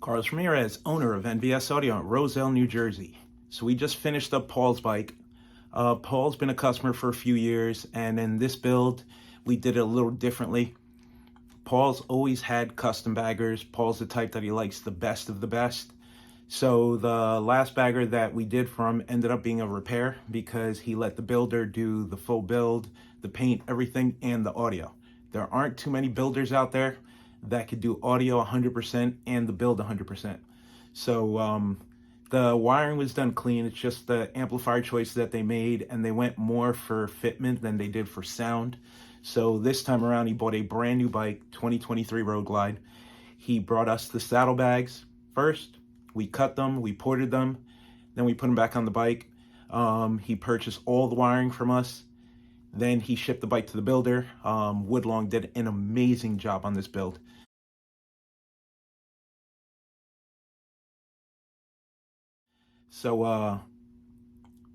Carlos Ramirez, owner of NVS Audio in Roselle, New Jersey. So we just finished up Paul's bike. Paul's been a customer for a few years, and in this build, we did it a little differently. Paul's always had custom baggers. Paul's the type that he likes the best of the best. So the last bagger that we did for him ended up being a repair because he let the builder do the full build, the paint, everything, and the audio. There aren't too many builders out there that could do audio 100% and the build 100%. So the wiring was done clean. It's just the amplifier choices that they made, and they went more for fitment than they did for sound. So this time around, he bought a brand new bike, 2023 Road Glide. He brought us the saddlebags first. We cut them, we ported them, then we put them back on the bike. He purchased all the wiring from us. Then he shipped the bike to the builder. Woodlawn did an amazing job on this build. So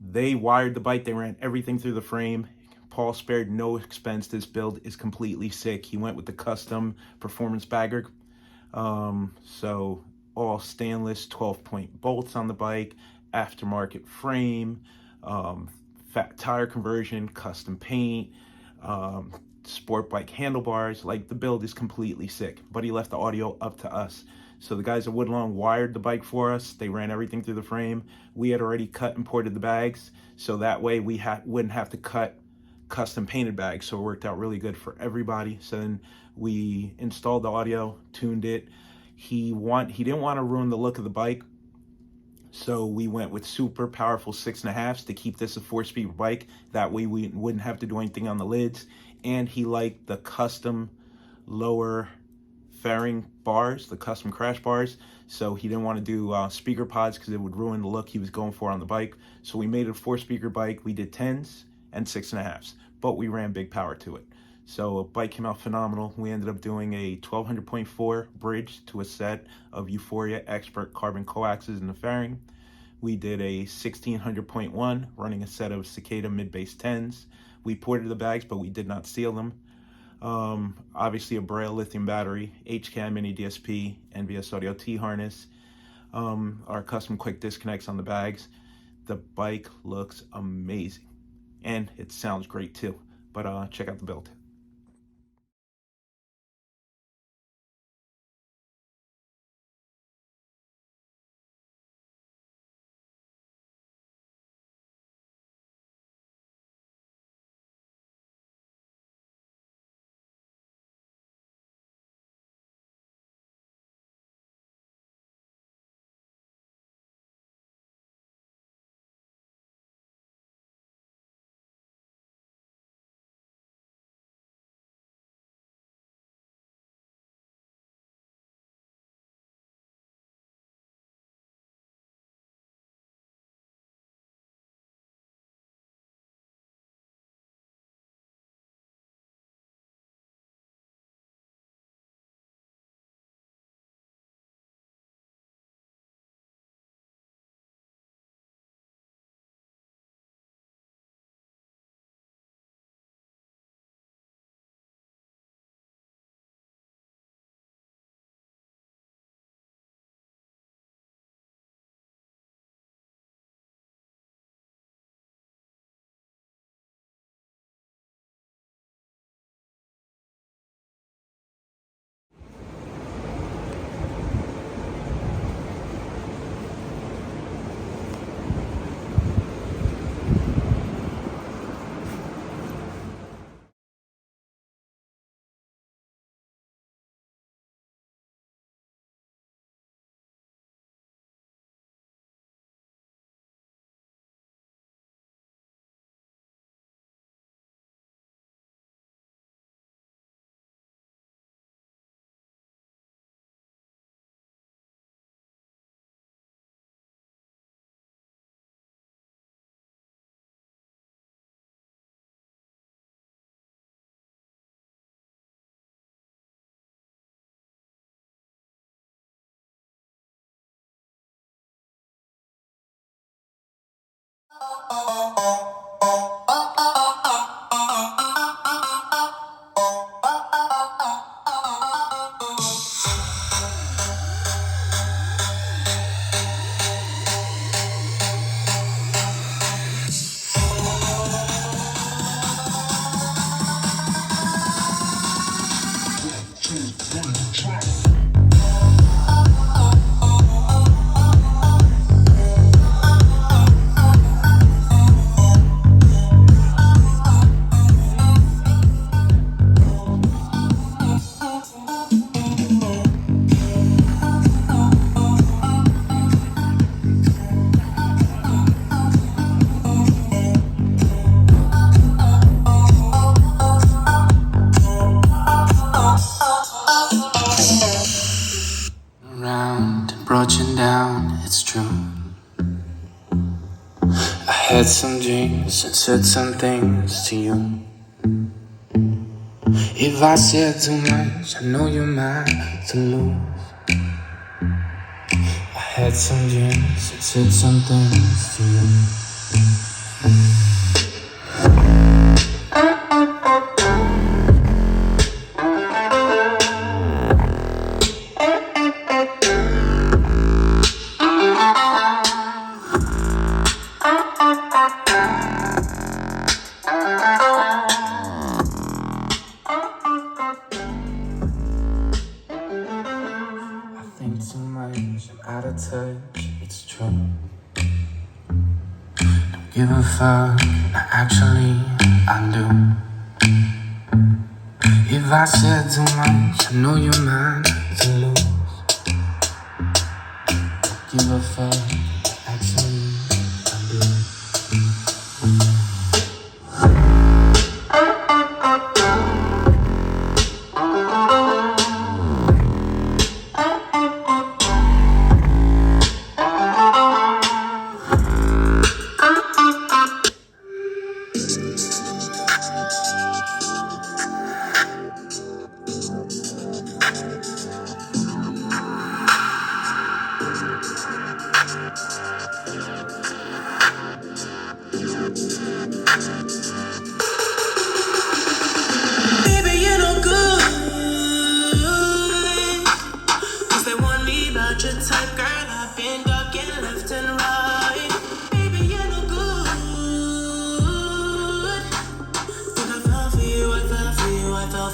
they wired the bike, they ran everything through the frame. Paul spared no expense. This build is completely sick. He went with the custom performance bagger. So all stainless 12-point bolts on the bike, aftermarket frame, fat tire conversion, custom paint, sport bike handlebars. Like, the build is completely sick, but he left the audio up to us. So the guys at Woodlawn wired the bike for us. They ran everything through the frame. We had already cut and ported the bags, so that way we wouldn't have to cut custom painted bags. So it worked out really good for everybody. So then we installed the audio, tuned it. He didn't want to ruin the look of the bike, so we went with super powerful 6.5s to keep this a 4-speed bike. That way we wouldn't have to do anything on the lids. And he liked the custom lower fairing bars, the custom crash bars. So he didn't want to do speaker pods because it would ruin the look he was going for on the bike. So we made it a 4-speaker bike. We did 10s and 6.5s, but we ran big power to it. So the bike came out phenomenal. We ended up doing a 1200.4 bridge to a set of Euphoria xpert carbon coaxes in the fairing. We did a 1600.1 running a set of Cicada mid-bass 10s. We ported the bags, but we did not seal them. Obviously a Braille lithium battery, HCAM mini DSP, NVS audio T-harness, our custom quick disconnects on the bags. The bike looks amazing, and it sounds great too. But check out the build. had some dreams and said some things to you. If I said too much, I know you're mine to lose. I had some dreams and said some things to you. Out of touch, it's true. Don't give a fuck, actually I do. If I said too much, I know you're mine to lose. Don't give a fuck, actually I do.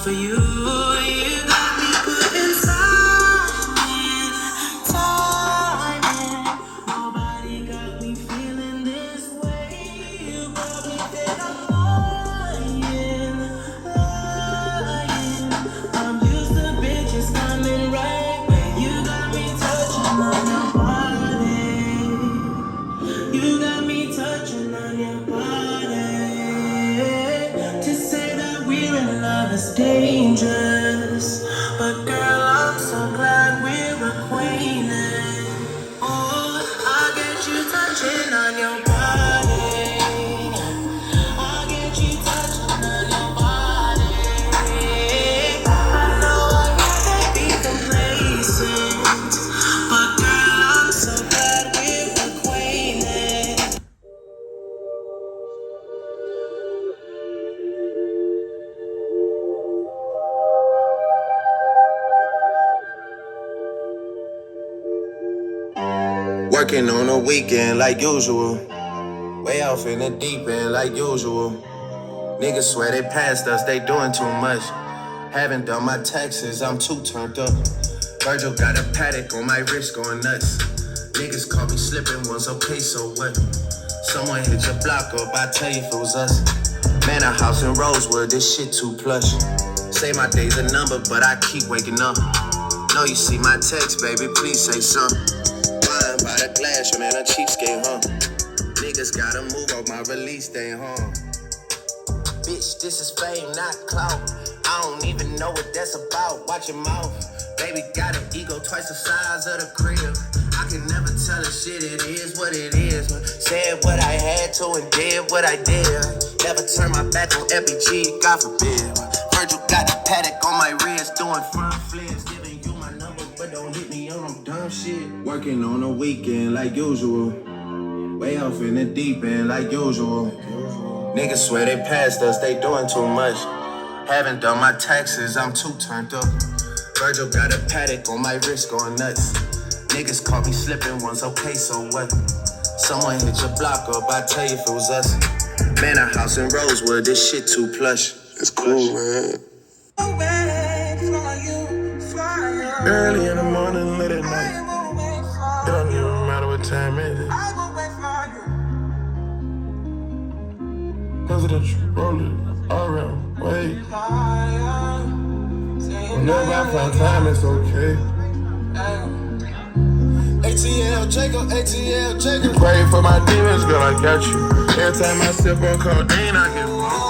For you, you got me putting time in. Nobody got me feeling this way. You got me that I'm lying. I'm used to bitches coming right where you got me touching on your body. You got me touching on your body. To say that we're in love is dangerous, but girl, I'm so glad we're acquainted. Oh, I get you touching on your body. I get you touching on your body. I know I can't be complacent, but girl, I'm so glad we're acquainted. Working on a weekend like usual. Way off in the deep end like usual. Niggas swear they passed us, they doing too much. Haven't done my taxes, I'm too turned up. Virgil got a paddock on my wrist going nuts. Niggas caught me slipping once, okay, so what? Someone hit your block up, I tell you if it was us. Man, a house in Rosewood, this shit too plush. Say my day's a number, but I keep waking up. Know you see my text, baby, please say something. By the glass, man, a cheapskate, huh? Niggas gotta move off my release day, huh? Bitch, this is fame, not clout. I don't even know what that's about. Watch your mouth. Baby got an ego twice the size of the crib. I can never tell a shit, it is what it is. Said what I had to and did what I did. Never turn my back on FBG, God forbid. Virgil got a paddock on my wrist, doing front flips. Giving you my number, but don't hit me on them dumb shit. Working on a weekend like usual. Way off in the deep end like usual. Niggas swear they passed us, they doing too much. Haven't done my taxes, I'm too turned up. Virgil got a paddock on my wrist going nuts. Niggas caught me slipping once, okay, so what? Someone hit your block up, I tell you if it was us. Man, a house in Rosewood, this shit too plush. It's cool, man. Early in the morning, late at night. It don't even matter what time it is. Presidential rolling around, wait. Whenever I find time, it's okay. ATL Jacob. You pray for my demons, girl, I got you. Every time I sip on codeine, I get wrong.